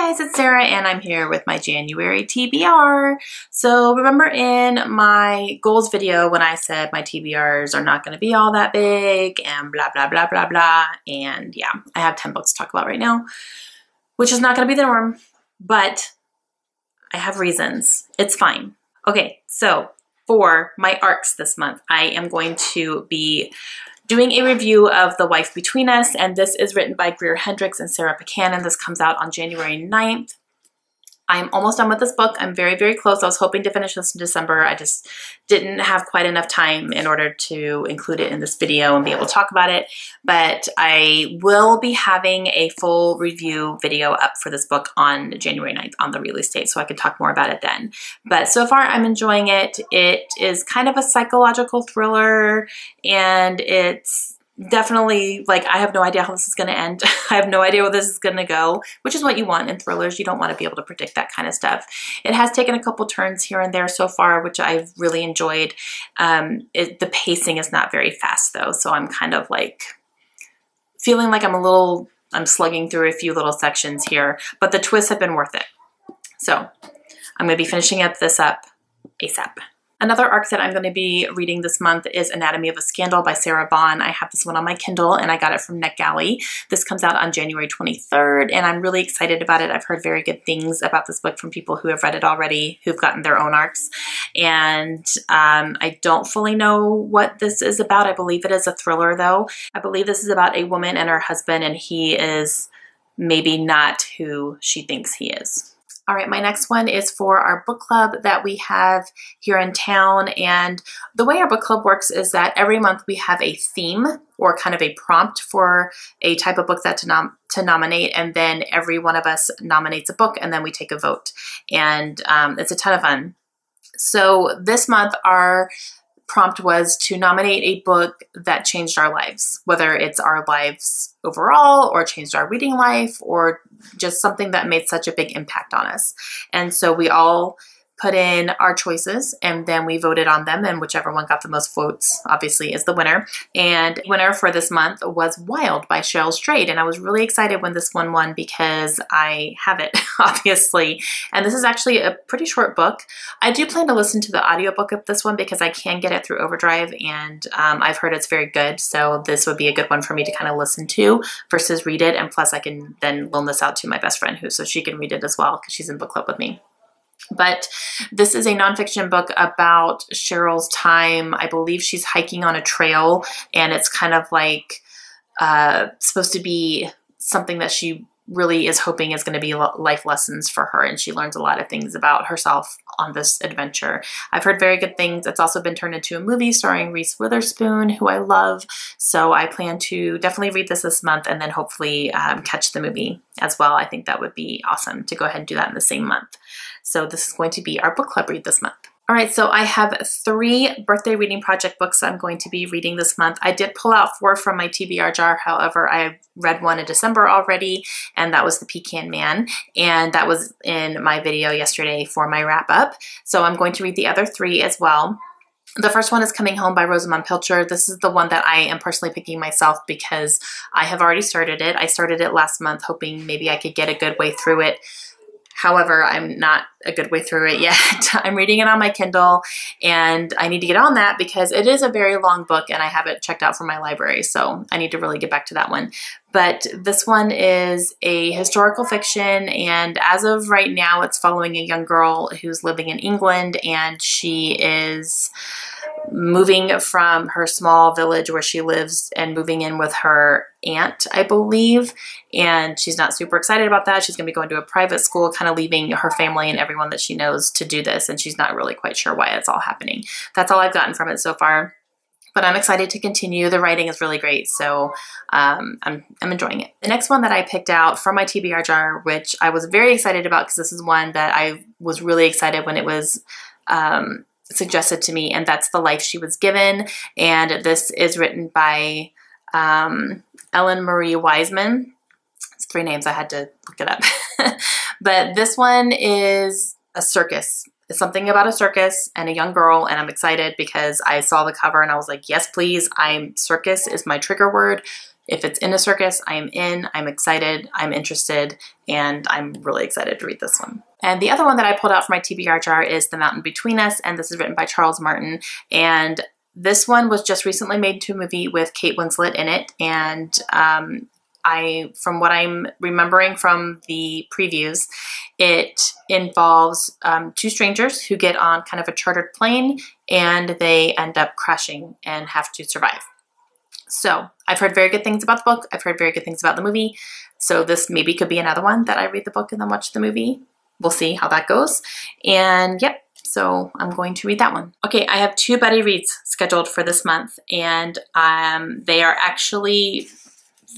guys, it's Sarah and I'm here with my January TBR. So remember in my goals video when I said my TBRs are not going to be all that big and blah, blah, blah, blah, blah. And yeah, I have 10 books to talk about right now, which is not going to be the norm, but I have reasons. It's fine. Okay, so for my arcs this month, I am going to be doing a review of The Wife Between Us, and this is written by Greer Hendricks and Sarah Buchanan. This comes out on January 9th. I'm almost done with this book. I'm very, very close. I was hoping to finish this in December. I just didn't have quite enough time in order to include it in this video and be able to talk about it. But I will be having a full review video up for this book on January 9th on the release date, so I can talk more about it then. But so far, I'm enjoying it. It is kind of a psychological thriller, and it's definitely, like, I have no idea how this is going to end. I have no idea where this is going to go, which is what you want in thrillers. You don't want to be able to predict that kind of stuff. It has taken a couple turns here and there so far, which I've really enjoyed. The pacing is not very fast though, so I'm kind of like feeling like I'm slugging through a few little sections here, but the twists have been worth it. So I'm going to be finishing this up ASAP. Another arc that I'm going to be reading this month is Anatomy of a Scandal by Sarah Bond. I have this one on my Kindle and I got it from NetGalley. This comes out on January 23rd and I'm really excited about it. I've heard very good things about this book from people who have read it already, who've gotten their own arcs. And I don't fully know what this is about. I believe it is a thriller though. I believe this is about a woman and her husband, and he is maybe not who she thinks he is. All right, my next one is for our book club that we have here in town. And the way our book club works is that every month we have a theme or kind of a prompt for a type of book that to nominate. And then every one of us nominates a book and then we take a vote. And it's a ton of fun. So this month our prompt was to nominate a book that changed our lives, whether it's our lives overall or changed our reading life or just something that made such a big impact on us. And so we all put in our choices and then we voted on them, and whichever one got the most votes obviously is the winner. And the winner for this month was Wild by Cheryl Strayed, and I was really excited when this one won because I have it obviously, and this is actually a pretty short book. I do plan to listen to the audiobook of this one because I can get it through Overdrive, and I've heard it's very good, so this would be a good one for me to kind of listen to versus read it. And plus I can then loan this out to my best friend so she can read it as well because she's in book club with me. But this is a nonfiction book about Cheryl's time. I believe she's hiking on a trail, and it's kind of like supposed to be something that she really is hoping is going to be life lessons for her, and she learns a lot of things about herself on this adventure. I've heard very good things. It's also been turned into a movie starring Reese Witherspoon, who I love, so I plan to definitely read this month and then hopefully catch the movie as well. I think that would be awesome to go ahead and do that in the same month. So this is going to be our book club read this month. All right, so I have 3 birthday reading project books I'm going to be reading this month. I did pull out 4 from my TBR jar. However, I read one in December already, and that was The Pecan Man, and that was in my video yesterday for my wrap up. So I'm going to read the other 3 as well. The first one is Coming Home by Rosamund Pilcher. This is the one that I am personally picking myself because I have already started it. I started it last month hoping maybe I could get a good way through it. However, I'm not a good way through it yet. I'm reading it on my Kindle, and I need to get on that because it is a very long book and I have it checked out from my library, so I need to really get back to that one. But this one is a historical fiction, and as of right now, it's following a young girl who's living in England, and she is moving from her small village where she lives and moving in with her aunt, I believe, and she's not super excited about that. She's going to be going to a private school, kind of leaving her family and everyone that she knows to do this, and she's not really quite sure why it's all happening. That's all I've gotten from it so far, but I'm excited to continue. The writing is really great, so I'm enjoying it. The next one that I picked out from my TBR jar, which I was very excited about because this is one that I was really excited when it was suggested to me, and that's The Life She Was Given, and this is written by Ellen Marie Wiseman. It's 3 names, I had to look it up. But this one is a circus. It's something about a circus and a young girl, and I'm excited because I saw the cover and I was like, yes please, circus is my trigger word. If it's in a circus, I am in, I'm excited, I'm interested, and I'm really excited to read this one. And the other one that I pulled out from my TBR jar is The Mountain Between Us, and this is written by Charles Martin. And this one was just recently made into a movie with Kate Winslet in it, and from what I'm remembering from the previews, it involves two strangers who get on kind of a chartered plane and they end up crashing and have to survive. So I've heard very good things about the book. I've heard very good things about the movie. So this maybe could be another one that I read the book and then watch the movie. We'll see how that goes. And yep, so I'm going to read that one. Okay, I have 2 buddy reads scheduled for this month, and they are actually,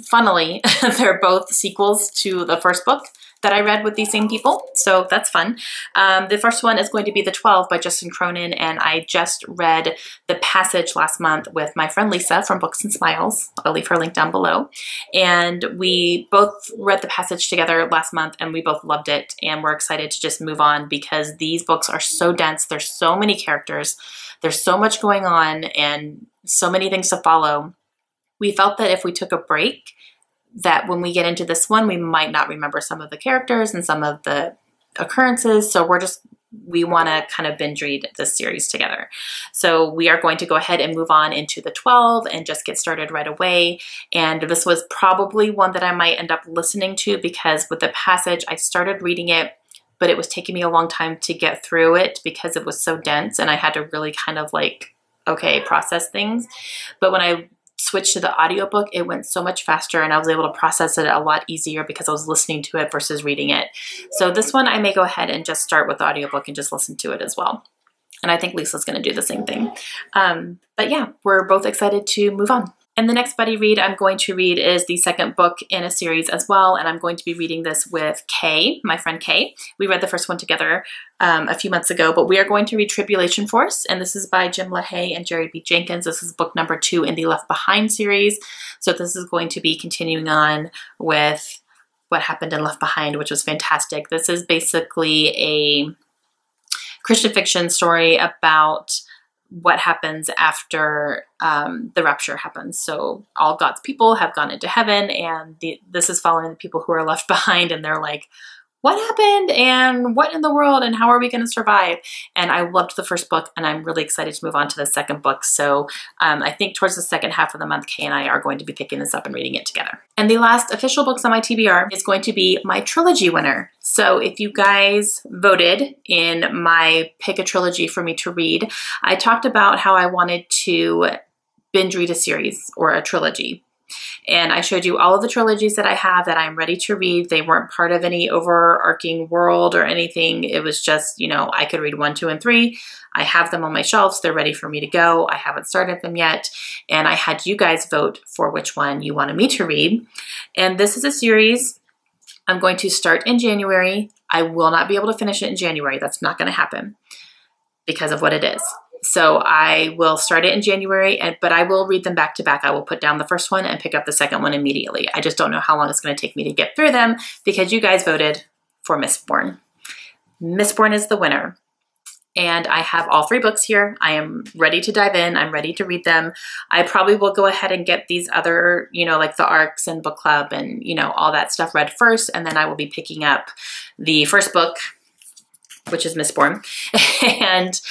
funnily, they're both sequels to the first book that I read with these same people, so that's fun. The first one is going to be The 12 by Justin Cronin, and I just read The Passage last month with my friend Lisa from Books and Smiles. I'll leave her link down below. And we both read The Passage together last month, and we both loved it, and we're excited to just move on because these books are so dense. There's so many characters. There's so much going on and so many things to follow. We felt that if we took a break, that when we get into this one, we might not remember some of the characters and some of the occurrences. So we want to kind of binge read this series together. So we are going to go ahead and move on into The 12 and just get started right away. And this was probably one that I might end up listening to because with The Passage, I started reading it, but it was taking me a long time to get through it because it was so dense and I had to really kind of like, okay, process things. But when I switched to the audiobook, it went so much faster and I was able to process it a lot easier because I was listening to it versus reading it. So this one I may go ahead and just start with the audiobook and just listen to it as well. And I think Lisa's going to do the same thing. But yeah, we're both excited to move on. And the next buddy read I'm going to read is the second book in a series as well, and I'm going to be reading this with Kay, my friend Kay. We read the first one together a few months ago, but we are going to read Tribulation Force, and this is by Jim LaHaye and Jerry B. Jenkins. This is book number 2 in the Left Behind series, so this is going to be continuing on with what happened in Left Behind, which was fantastic. This is basically a Christian fiction story about what happens after the rapture happens. So all God's people have gone into heaven, and this is following the people who are left behind, and they're like, what happened and what in the world and how are we going to survive? And I loved the first book and I'm really excited to move on to the second book. So I think towards the second half of the month, Kay and I are going to be picking this up and reading it together. And the last official books on my TBR is going to be my trilogy winner. So if you guys voted in my pick a trilogy for me to read, I talked about how I wanted to binge read a series or a trilogy. And I showed you all of the trilogies that I have that I'm ready to read. They weren't part of any overarching world or anything. It was just, you know, I could read 1, 2, and 3. I have them on my shelves. They're ready for me to go. I haven't started them yet. And I had you guys vote for which one you wanted me to read. And this is a series I'm going to start in January. I will not be able to finish it in January. That's not going to happen because of what it is. So I will start it in January, but I will read them back to back. I will put down the first one and pick up the second one immediately. I just don't know how long it's going to take me to get through them because you guys voted for Mistborn. Mistborn is the winner. And I have all 3 books here. I am ready to dive in. I'm ready to read them. I probably will go ahead and get these other, you know, like the ARCs and book club and, you know, all that stuff read first. And then I will be picking up the first book, which is Mistborn. And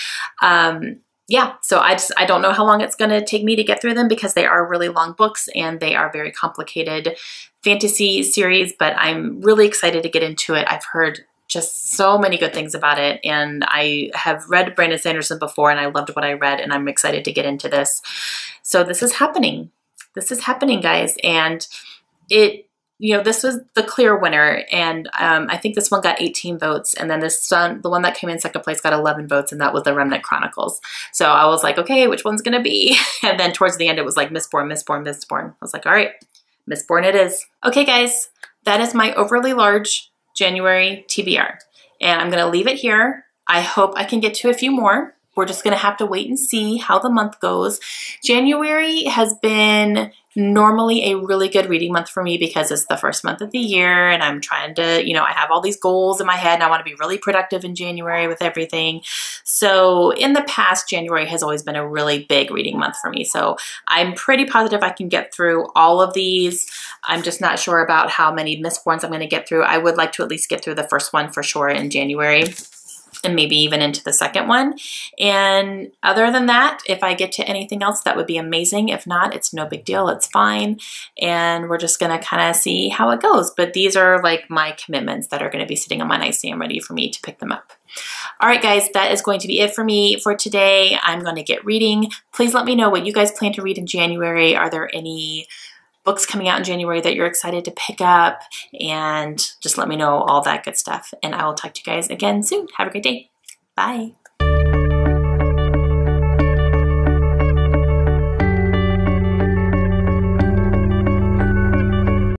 yeah, so I don't know how long it's going to take me to get through them because they are really long books and they are very complicated fantasy series, but I'm really excited to get into it. I've heard just so many good things about it, and I have read Brandon Sanderson before and I loved what I read, and I'm excited to get into this. So this is happening. This is happening, guys, and you know, this was the clear winner, and I think this one got 18 votes, and then the one that came in second place got 11 votes, and that was The Remnant Chronicles. So I was like, okay, which one's gonna be? And then towards the end, it was like Mistborn, Mistborn, Mistborn. I was like, all right, Mistborn it is. Okay, guys, that is my overly large January TBR, and I'm gonna leave it here. I hope I can get to a few more. we're just gonna have to wait and see how the month goes. January has been normally a really good reading month for me because it's the first month of the year and I'm trying to, you know, I have all these goals in my head and I want to be really productive in January with everything. So in the past, January has always been a really big reading month for me. So I'm pretty positive I can get through all of these. I'm just not sure about how many Mistborns I'm going to get through. I would like to at least get through the first one for sure in January, and maybe even into the second one. And other than that, if I get to anything else, that would be amazing. If not, it's no big deal. It's fine. And we're just gonna kind of see how it goes. But these are like my commitments that are gonna be sitting on my nightstand ready for me to pick them up. All right, guys, that is going to be it for me for today. I'm gonna get reading. Please let me know what you guys plan to read in January. Are there any books coming out in January that you're excited to pick up, and just let me know all that good stuff. And I will talk to you guys again soon. Have a great day. Bye.